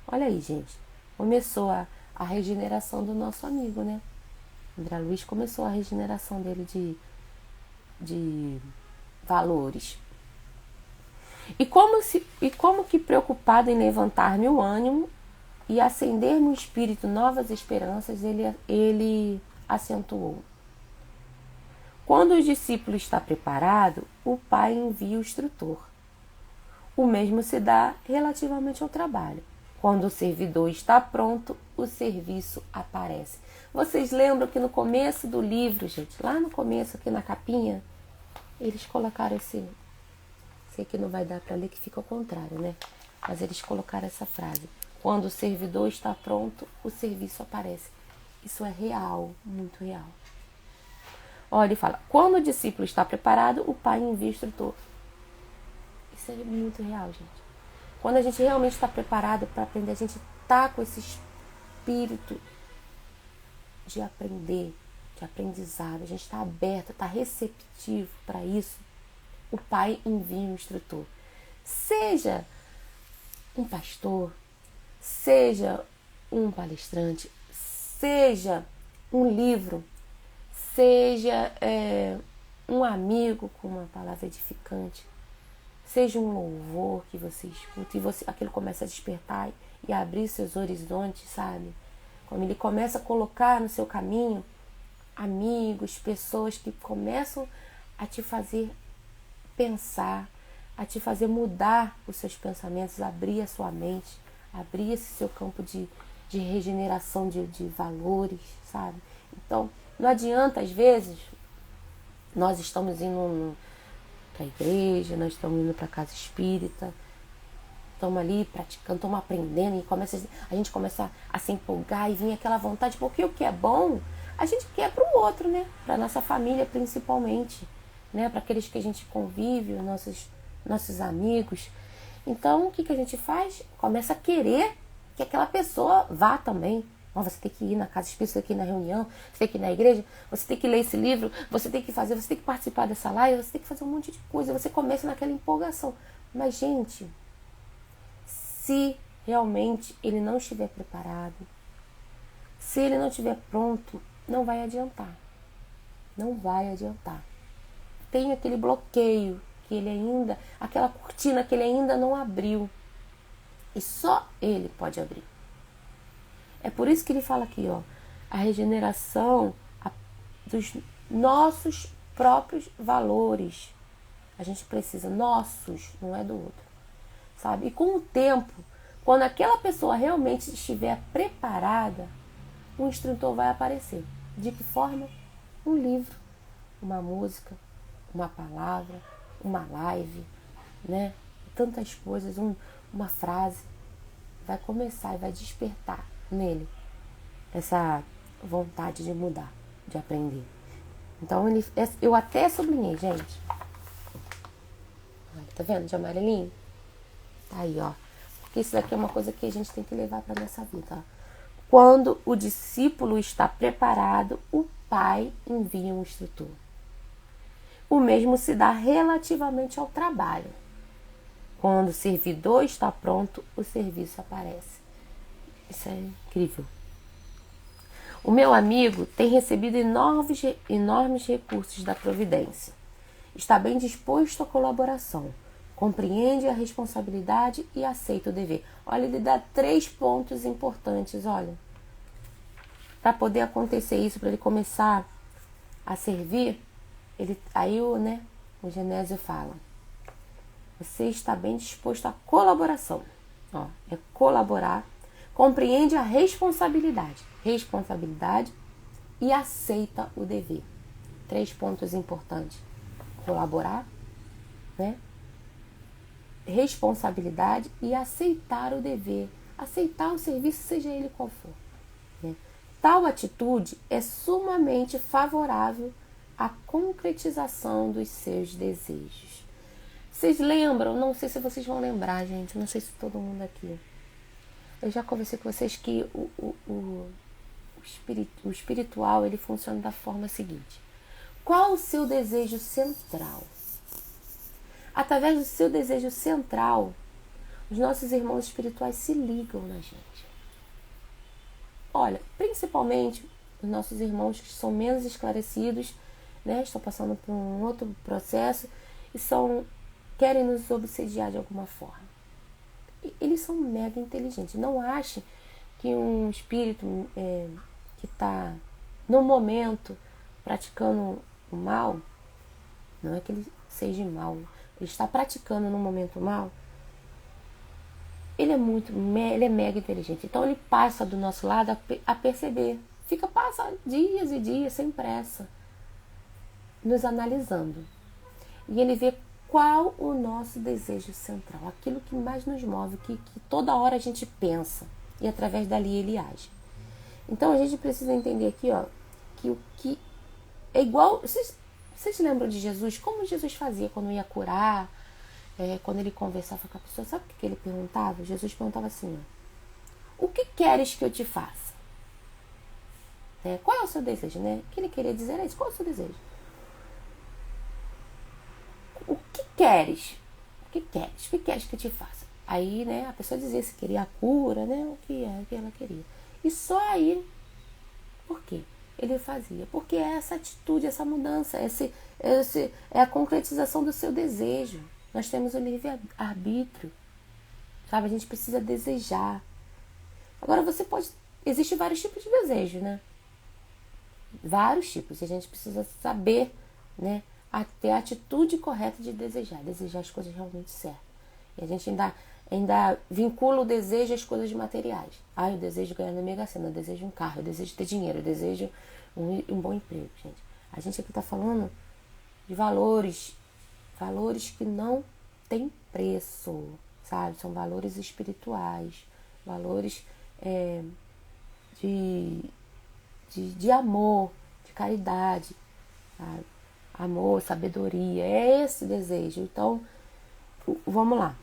Olha aí, gente. Começou a regeneração do nosso amigo, né? André Luiz começou a regeneração dele de valores. E como que preocupado em levantar-me o ânimo e acender no espírito novas esperanças, ele acentuou: quando o discípulo está preparado, o pai envia o instrutor. O mesmo se dá relativamente ao trabalho. Quando o servidor está pronto, o serviço aparece. Vocês lembram que no começo do livro, gente, lá no começo, aqui na capinha, eles colocaram esse... Sei que não vai dar para ler, que fica ao contrário, né? Mas eles colocaram essa frase: quando o servidor está pronto, o serviço aparece. Isso é real, muito real. Olha, ele fala: quando o discípulo está preparado, o pai envia o instrutor. Isso é muito real, gente. Quando a gente realmente está preparado para aprender, a gente está com esse espírito de aprender, de aprendizado, a gente está aberto, está receptivo para isso, o pai envia um instrutor. Seja um pastor, seja um palestrante, seja um livro, seja um amigo com uma palavra edificante, seja um louvor que você escuta e aquilo começa a despertar e a abrir seus horizontes, sabe? Quando ele começa a colocar no seu caminho amigos, pessoas que começam a te fazer pensar, a te fazer mudar os seus pensamentos, abrir a sua mente, abrir esse seu campo de regeneração de valores, sabe? Então, não adianta, às vezes, nós estamos indo para a igreja, nós estamos indo para a casa espírita, estamos ali praticando, estamos aprendendo e a gente começa a se empolgar e vir aquela vontade, porque o que é bom, a gente quer para o outro, né? Para a nossa família principalmente, né? Para aqueles que a gente convive, nossos amigos. Então, o que a gente faz? Começa a querer que aquela pessoa vá também. Você tem que ir na casa espírita, você tem que ir na reunião, você tem que ir na igreja, você tem que ler esse livro, você tem que participar dessa live, você tem que fazer um monte de coisa. Você começa naquela empolgação. Mas, gente, se realmente ele não estiver preparado, se ele não estiver pronto, não vai adiantar. Não vai adiantar. Tem aquele bloqueio que ele ainda, aquela cortina que ele ainda não abriu. E só ele pode abrir. É por isso que ele fala aqui, ó, a regeneração dos nossos próprios valores. A gente precisa, nossos, não é do outro, sabe? E com o tempo, quando aquela pessoa realmente estiver preparada, um instrutor vai aparecer. De que forma? Um livro, uma música, uma palavra, uma live, né? Tantas coisas, uma frase. Vai começar e vai despertar nele essa vontade de mudar, de aprender. Então, eu até sublinhei, gente. Olha, tá vendo de amarelinho? Tá aí, ó. Porque isso daqui é uma coisa que a gente tem que levar para nossa vida, ó. Quando o discípulo está preparado, o pai envia um instrutor. O mesmo se dá relativamente ao trabalho. Quando o servidor está pronto, o serviço aparece. Isso é incrível. O meu amigo tem recebido enormes recursos da providência. Está bem disposto à colaboração. Compreende a responsabilidade e aceita o dever. Olha, ele dá 3 pontos importantes, olha. Para poder acontecer isso, para ele começar a servir, o Genésio fala: você está bem disposto à colaboração. Ó, é colaborar. Compreende a responsabilidade e aceita o dever. 3 pontos importantes: colaborar, né? Responsabilidade e aceitar o dever, aceitar o serviço, seja ele qual for, né? Tal atitude é sumamente favorável à concretização dos seus desejos. Vocês lembram? Não sei se vocês vão lembrar, gente, não sei se todo mundo aqui. Eu já conversei com vocês que o espiritual, ele funciona da forma seguinte: qual o seu desejo central? Através do seu desejo central, os nossos irmãos espirituais se ligam na gente. Olha, principalmente os nossos irmãos que são menos esclarecidos, né, estão passando por um outro processo e querem nos obsediar de alguma forma. E eles são mega inteligentes. Não ache que um espírito que está no momento praticando o mal, não é que ele seja mal, ele está praticando no momento mal, ele é mega inteligente. Então ele passa do nosso lado a perceber. Passa dias e dias sem pressa, nos analisando. E ele vê qual o nosso desejo central, aquilo que mais nos move, que toda hora a gente pensa. E através dali ele age. Então a gente precisa entender aqui, ó, que o que é igual. Vocês lembram de Jesus? Como Jesus fazia quando ia curar? Quando ele conversava com a pessoa, sabe o que ele perguntava? Jesus perguntava assim, ó, o que queres que eu te faça? Qual é o seu desejo, né? O que ele queria dizer é isso, qual é o seu desejo? O que queres? O que queres? O que queres que eu te faça? Aí, né, a pessoa dizia se queria a cura, né? O que ela queria. E só aí, por quê? Ele fazia. Porque é essa atitude, essa mudança, é a concretização do seu desejo. Nós temos o livre-arbítrio, sabe? A gente precisa desejar. Agora existem vários tipos de desejo, né? Vários tipos. E a gente precisa saber, né? Ter a atitude correta de desejar as coisas realmente certas. E a gente ainda vincula o desejo às coisas materiais. Eu desejo ganhar na Mega Sena, eu desejo um carro, eu desejo ter dinheiro, eu desejo um bom emprego, gente. A gente aqui está falando de valores que não têm preço, sabe? São valores espirituais, valores de amor, de caridade, sabe? Amor, sabedoria, é esse desejo. Então, vamos lá.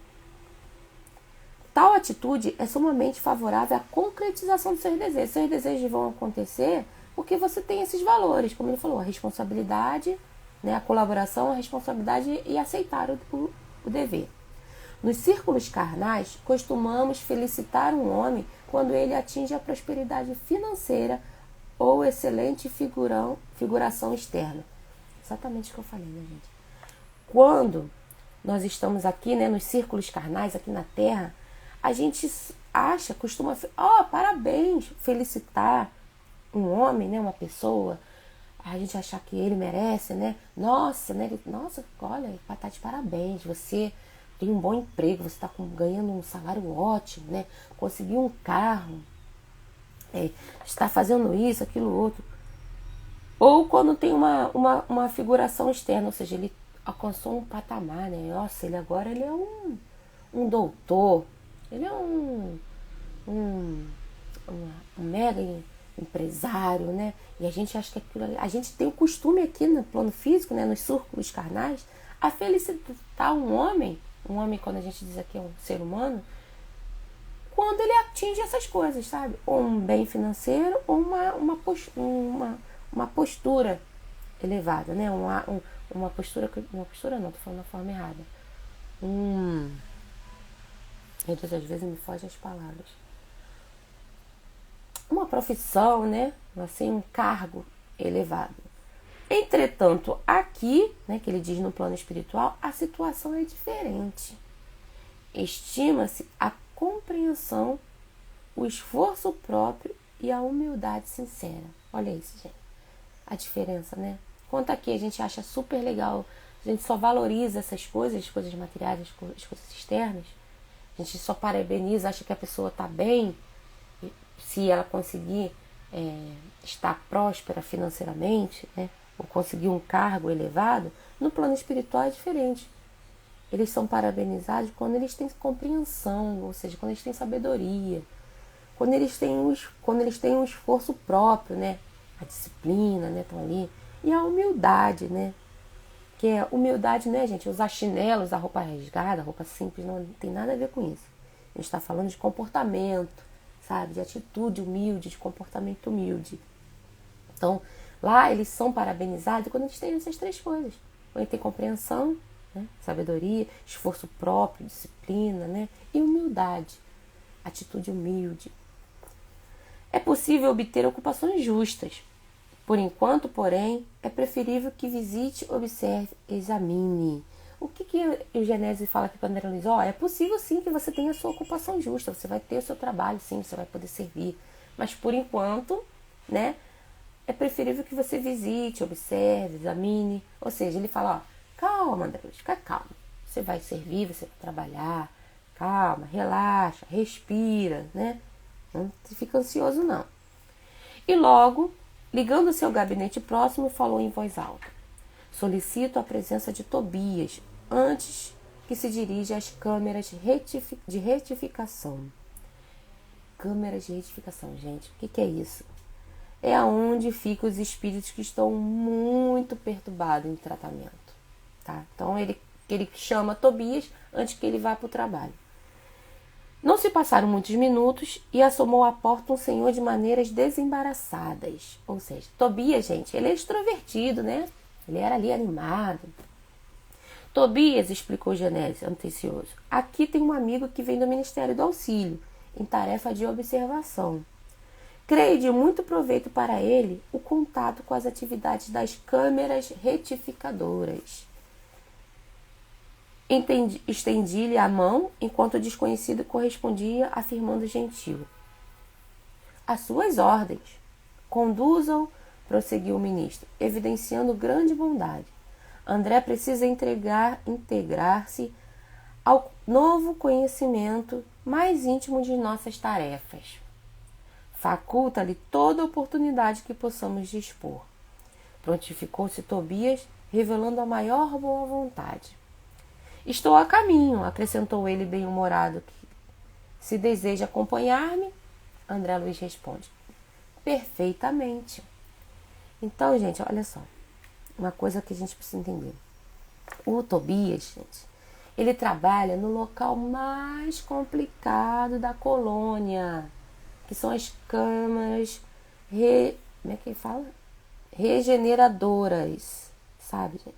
Tal atitude é sumamente favorável à concretização dos seus desejos. Seus desejos vão acontecer porque você tem esses valores, como ele falou, a responsabilidade, né, a colaboração, a responsabilidade e aceitar o dever. Nos círculos carnais, costumamos felicitar um homem quando ele atinge a prosperidade financeira ou excelente figuração externa. Exatamente o que eu falei, né, gente? Quando nós estamos aqui, né, nos círculos carnais, aqui na Terra, a gente costuma, parabéns, felicitar um homem, né, uma pessoa, a gente achar que ele merece, né? Nossa, olha, tá de parabéns, você tem um bom emprego, você está ganhando um salário ótimo, né? Conseguiu um carro, está fazendo isso, aquilo, outro. Ou quando tem uma figuração externa, ou seja, ele alcançou um patamar, né? Nossa, ele agora é um doutor, ele é um mega empresário, né? E a gente acha que aquilo, a gente tem o costume aqui no plano físico, né, nos círculos carnais, a felicitar um homem quando a gente diz aqui é um ser humano, quando ele atinge essas coisas, sabe? Ou um bem financeiro, ou uma postura elevada, né? Uma postura não, tô falando da forma errada. Então, às vezes me fogem as palavras. Uma profissão, né? Assim, um cargo elevado. Entretanto, aqui, né, que ele diz no plano espiritual, a situação é diferente. Estima-se a compreensão, o esforço próprio e a humildade sincera. Olha isso, gente. A diferença, né? Enquanto aqui a gente acha super legal, a gente só valoriza essas coisas, as coisas materiais, as coisas externas. A gente só parabeniza, acha que a pessoa está bem, se ela conseguir estar próspera financeiramente, né? Ou conseguir um cargo elevado. No plano espiritual é diferente. Eles são parabenizados quando eles têm compreensão, ou seja, quando eles têm sabedoria, quando eles têm um esforço próprio, né? A disciplina, né? Estão ali. E a humildade, né? Que é humildade, né, gente? Usar chinelo, usar roupa rasgada, roupa simples, não tem nada a ver com isso. A gente está falando de comportamento, sabe? De atitude humilde, de comportamento humilde. Então, lá eles são parabenizados quando eles têm essas três coisas. Quando eles têm compreensão, né? Sabedoria, esforço próprio, disciplina, né? E humildade, atitude humilde. É possível obter ocupações justas. Por enquanto, porém, é preferível que visite, observe, examine. O que o Genésio fala aqui para André Luiz? É possível sim que você tenha a sua ocupação justa, você vai ter o seu trabalho, sim, você vai poder servir. Mas por enquanto, né, é preferível que você visite, observe, examine. Ou seja, ele fala, calma, André Luiz, fica calmo. Você vai servir, você vai trabalhar, calma, relaxa, respira, né? Não fica ansioso, não. E logo, ligando ao seu gabinete próximo, falou em voz alta. Solicito a presença de Tobias, antes que se dirija às câmeras de retificação. Câmeras de retificação, gente, o que é isso? É aonde ficam os espíritos que estão muito perturbados em tratamento, tá? Então ele chama Tobias antes que ele vá para o trabalho. Não se passaram muitos minutos e assomou à porta um senhor de maneiras desembaraçadas. Ou seja, Tobias, gente, ele é extrovertido, né? Ele era ali animado. Tobias, explicou Genésio, atencioso, aqui tem um amigo que vem do Ministério do Auxílio, em tarefa de observação. Creio de muito proveito para ele o contato com as atividades das câmeras retificadoras. Estendi-lhe a mão, enquanto o desconhecido correspondia, afirmando gentil. Às suas ordens. Conduzam, prosseguiu o ministro, evidenciando grande bondade. André precisa integrar-se ao novo conhecimento mais íntimo de nossas tarefas. Faculta-lhe toda a oportunidade que possamos dispor. Prontificou-se Tobias, revelando a maior boa vontade. Estou a caminho, acrescentou ele bem-humorado. Se deseja acompanhar-me, André Luiz responde. Perfeitamente. Então, gente, olha só. Uma coisa que a gente precisa entender. O Tobias, gente, ele trabalha no local mais complicado da colônia, que são as câmaras como é que ele fala? Regeneradoras, sabe, gente?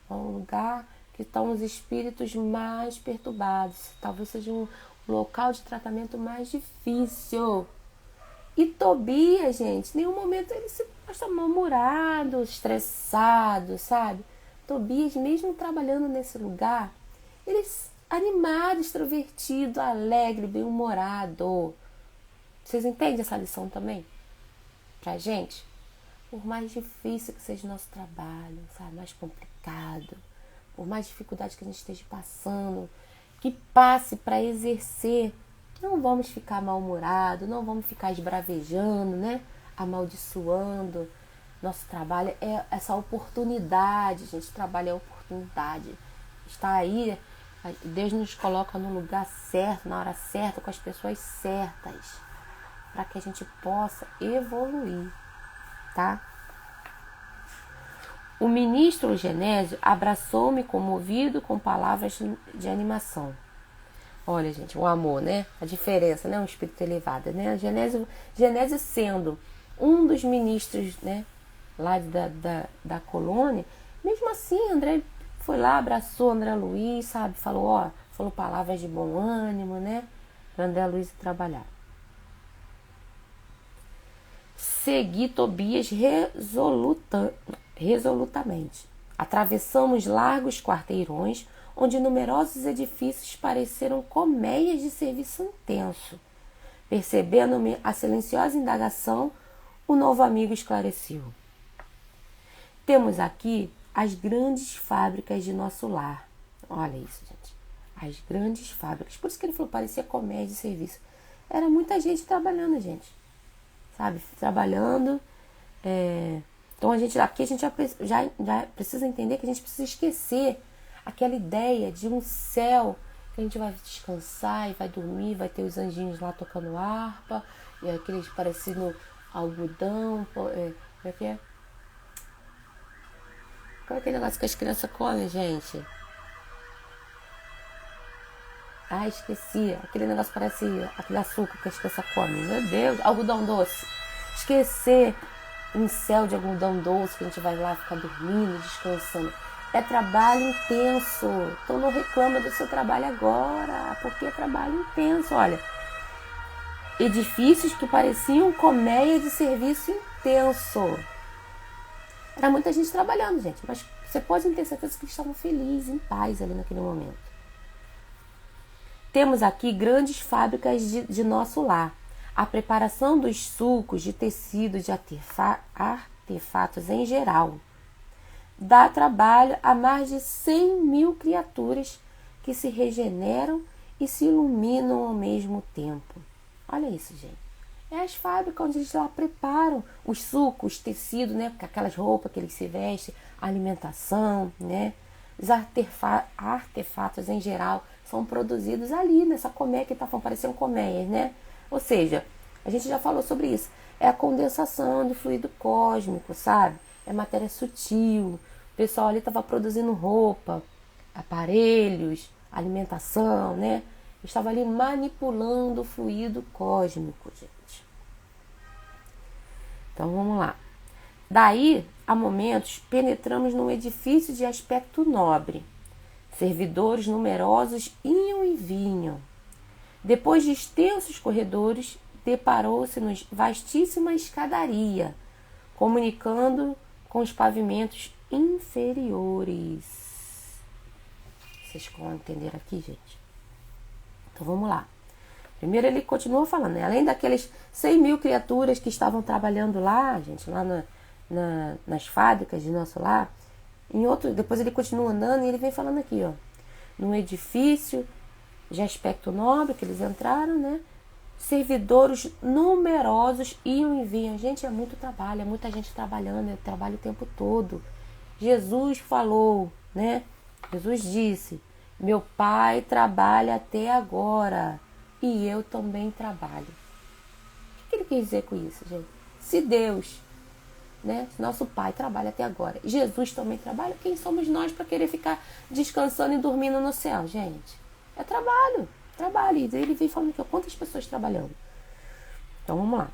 É um lugar que estão os espíritos mais perturbados. Talvez seja um local de tratamento mais difícil. E Tobias, gente, em nenhum momento ele se mostra mal-humorado, estressado, sabe? Tobias, mesmo trabalhando nesse lugar, ele é animado, extrovertido, alegre, bem-humorado. Vocês entendem essa lição também? Pra gente? Por mais difícil que seja o nosso trabalho, sabe? Mais complicado, por mais dificuldade que a gente esteja passando, que passe para exercer, não vamos ficar mal-humorados, não vamos ficar esbravejando, né? Amaldiçoando. Nosso trabalho é essa oportunidade, gente. Trabalho é oportunidade. Está aí, Deus nos coloca no lugar certo, na hora certa, com as pessoas certas, para que a gente possa evoluir, tá? O ministro Genésio abraçou-me comovido com palavras de animação. Olha, gente, o amor, né? A diferença, né? Um espírito elevado, né? Genésio sendo um dos ministros, né? Lá da colônia, mesmo assim, André foi lá, abraçou André Luiz, sabe? Falou palavras de bom ânimo, né? Para André Luiz trabalhar. Segui Tobias resolutamente. Atravessamos largos quarteirões, onde numerosos edifícios pareceram colmeias de serviço intenso. Percebendo-me a silenciosa indagação, o novo amigo esclareceu. Temos aqui as grandes fábricas de nosso lar. Olha isso, gente. As grandes fábricas. Por isso que ele falou, parecia colmeia de serviço. Era muita gente trabalhando, gente. Sabe? Trabalhando. Então, aqui a gente já precisa entender que a gente precisa esquecer aquela ideia de um céu que a gente vai descansar e vai dormir, vai ter os anjinhos lá tocando harpa, e aqueles parecendo algodão, como é que é? Qual é aquele negócio que as crianças comem, gente? Esqueci. Aquele negócio parece aquele açúcar que as crianças comem. Meu Deus, algodão doce. Esquecer um céu de algodão doce que a gente vai lá ficar dormindo, descansando. É trabalho intenso. Então não reclama do seu trabalho agora, porque é trabalho intenso. Olha, edifícios que pareciam colmeias de serviço intenso. Era muita gente trabalhando, gente, mas você pode ter certeza que eles estavam felizes, em paz ali naquele momento. Temos aqui grandes fábricas de nosso lar. A preparação dos sucos de tecido de artefatos em geral dá trabalho a mais de 100.000 criaturas que se regeneram e se iluminam ao mesmo tempo. Olha isso, gente. É as fábricas onde eles lá preparam os sucos, tecido, né? Aquelas roupas que eles se vestem, a alimentação, né? Os artefatos em geral são produzidos ali nessa colmeia que tá parecendo colmeias, né? Ou seja, a gente já falou sobre isso. É a condensação do fluido cósmico, sabe? É matéria sutil. O pessoal ali estava produzindo roupa, aparelhos, alimentação, né? Estava ali manipulando o fluido cósmico, gente. Então vamos lá. Daí, a momentos, penetramos num edifício de aspecto nobre. Servidores numerosos iam e vinham. Depois de extensos corredores, deparou-se-nos vastíssima escadaria, comunicando com os pavimentos inferiores. Vocês vão entender aqui, gente? Então vamos lá. Primeiro ele continua falando, né? Além daqueles 100.000 criaturas que estavam trabalhando lá, gente, lá nas fábricas de nosso lar, depois ele continua andando e ele vem falando aqui, ó, num edifício de aspecto nobre que eles entraram, né? Servidores numerosos iam e vinham. Gente, é muito trabalho, é muita gente trabalhando, é trabalho o tempo todo. Jesus falou, né? Jesus disse: meu pai trabalha até agora e eu também trabalho. O que ele quer dizer com isso, gente? Se Deus, né, nosso pai trabalha até agora, Jesus também trabalha, quem somos nós para querer ficar descansando e dormindo no céu, gente? É trabalho. E ele vem falando aqui, ó, quantas pessoas trabalhando. Então vamos lá.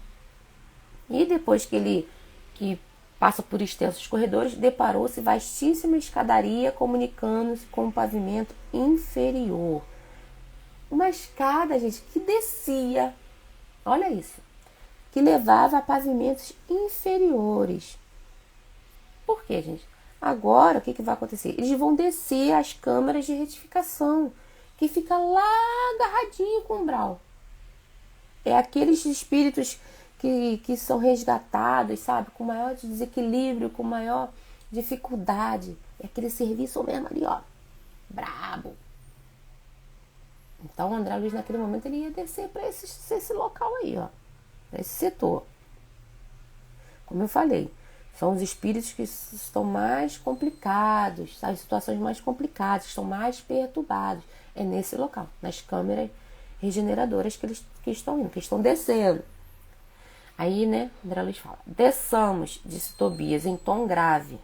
E depois que passa por extensos corredores, deparou-se vastíssima escadaria comunicando-se com o pavimento inferior. Uma escada, gente, que descia, olha isso, que levava a pavimentos inferiores. Por quê, gente? Agora, o que vai acontecer? Eles vão descer as câmaras de retificação, que fica lá agarradinho com o umbral. É aqueles espíritos que são resgatados, sabe? Com maior desequilíbrio, com maior dificuldade. É aquele serviço mesmo ali, ó. Brabo. Então, o André Luiz, naquele momento, ele ia descer para esse local aí, ó. Para esse setor. Como eu falei, são os espíritos que estão mais complicados, sabe? Situações mais complicadas, estão mais perturbados. É nesse local, nas câmeras regeneradoras que estão indo, que estão descendo. Aí, né, André Luiz fala: desçamos, disse Tobias em tom grave.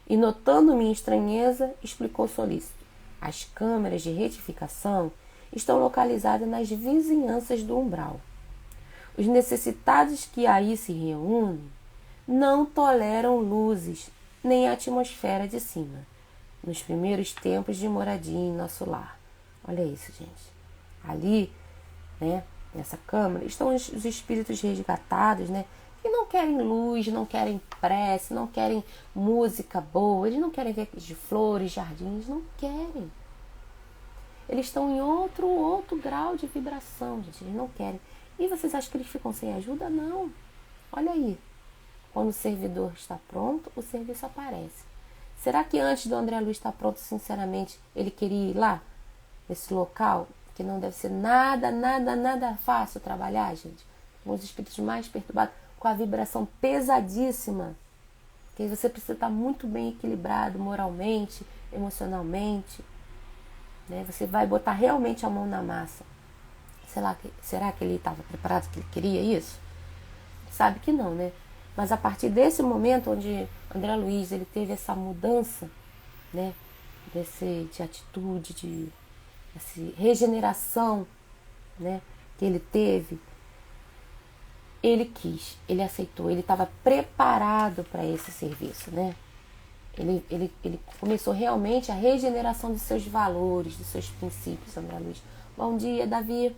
E notando minha estranheza, explicou solícito: as câmeras de retificação estão localizadas nas vizinhanças do umbral. Os necessitados que aí se reúnem não toleram luzes nem a atmosfera de cima, nos primeiros tempos de moradia em nosso lar. Olha isso, gente. Ali, né, nessa câmara, estão os espíritos resgatados, né, que não querem luz, não querem prece, não querem música boa, eles não querem ver de flores, jardins, não querem. Eles estão em outro grau de vibração, gente, eles não querem. E vocês acham que eles ficam sem ajuda? Não. Olha aí. Quando o servidor está pronto, o serviço aparece. Será que antes do André Luiz estar pronto, sinceramente, ele queria ir lá? Esse local, que não deve ser nada fácil trabalhar, gente. Com os espíritos mais perturbados, com a vibração pesadíssima. Que você precisa estar muito bem equilibrado moralmente, emocionalmente. Né? Você vai botar realmente a mão na massa. Será que ele estava preparado, que ele queria isso? Sabe que não, né? Mas a partir desse momento onde André Luiz ele teve essa mudança, né? De atitude, de essa regeneração, né, que ele teve, ele quis, ele aceitou, ele estava preparado para esse serviço, né? Ele começou realmente a regeneração de seus valores, de seus princípios, André Luiz. Bom dia, Davi.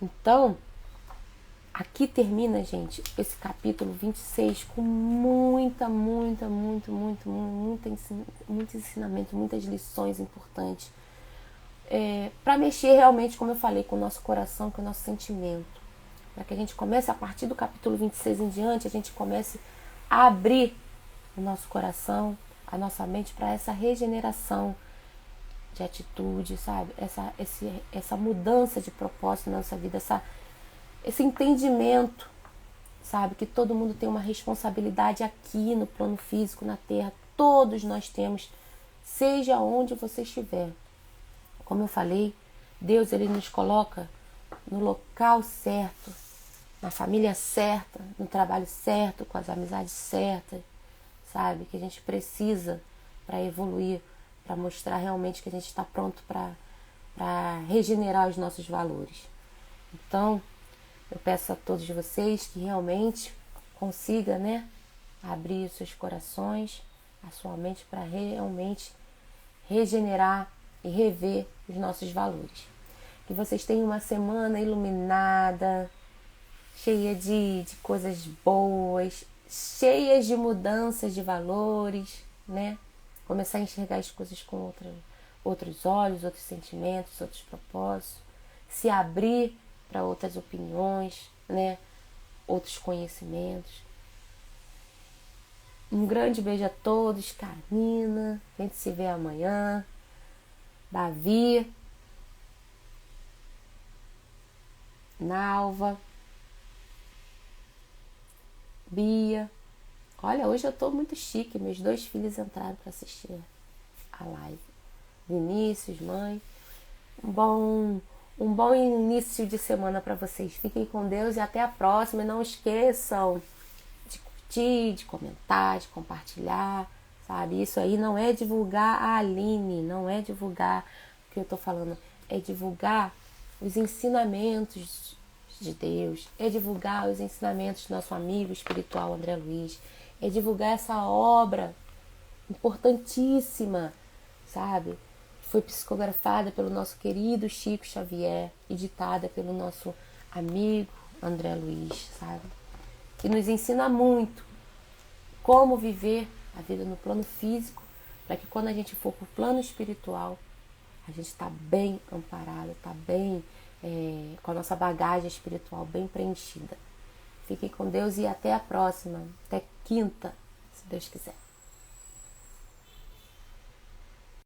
Então, aqui termina, gente, esse capítulo 26 com muito ensinamento, muitas lições importantes. Para mexer realmente, como eu falei, com o nosso coração, com o nosso sentimento. Para que a gente comece, a partir do capítulo 26 em diante, a gente comece a abrir o nosso coração, a nossa mente para essa regeneração de atitude, sabe? Essa mudança de propósito na nossa vida, esse entendimento, sabe? Que todo mundo tem uma responsabilidade aqui no plano físico, na Terra. Todos nós temos, seja onde você estiver. Como eu falei, Deus, ele nos coloca no local certo, na família certa, no trabalho certo, com as amizades certas, sabe? Que a gente precisa para evoluir, para mostrar realmente que a gente está pronto para regenerar os nossos valores. Então, eu peço a todos vocês que realmente consiga, né, abrir os seus corações, a sua mente para realmente regenerar e rever os nossos valores. Que vocês tenham uma semana iluminada, cheia de coisas boas, cheias de mudanças de valores, né? Começar a enxergar as coisas com outros olhos, outros sentimentos, outros propósitos. Se abrir para outras opiniões, né? Outros conhecimentos. Um grande beijo a todos, Carmina. A gente se vê amanhã. Davi. Nalva. Bia. Olha, hoje eu tô muito chique. Meus 2 filhos entraram para assistir a live. Vinícius, mãe. Um bom início de semana para vocês. Fiquem com Deus e até a próxima. E não esqueçam de curtir, de comentar, de compartilhar, sabe? Isso aí não é divulgar a Aline, não é divulgar o que eu tô falando, é divulgar os ensinamentos de Deus, é divulgar os ensinamentos do nosso amigo espiritual André Luiz, é divulgar essa obra importantíssima, sabe? Foi psicografada pelo nosso querido Chico Xavier e ditada pelo nosso amigo André Luiz, sabe? Que nos ensina muito como viver a vida no plano físico, para que quando a gente for para o plano espiritual, a gente está bem amparado, está bem com a nossa bagagem espiritual bem preenchida. Fiquem com Deus e até a próxima, até quinta, se Deus quiser.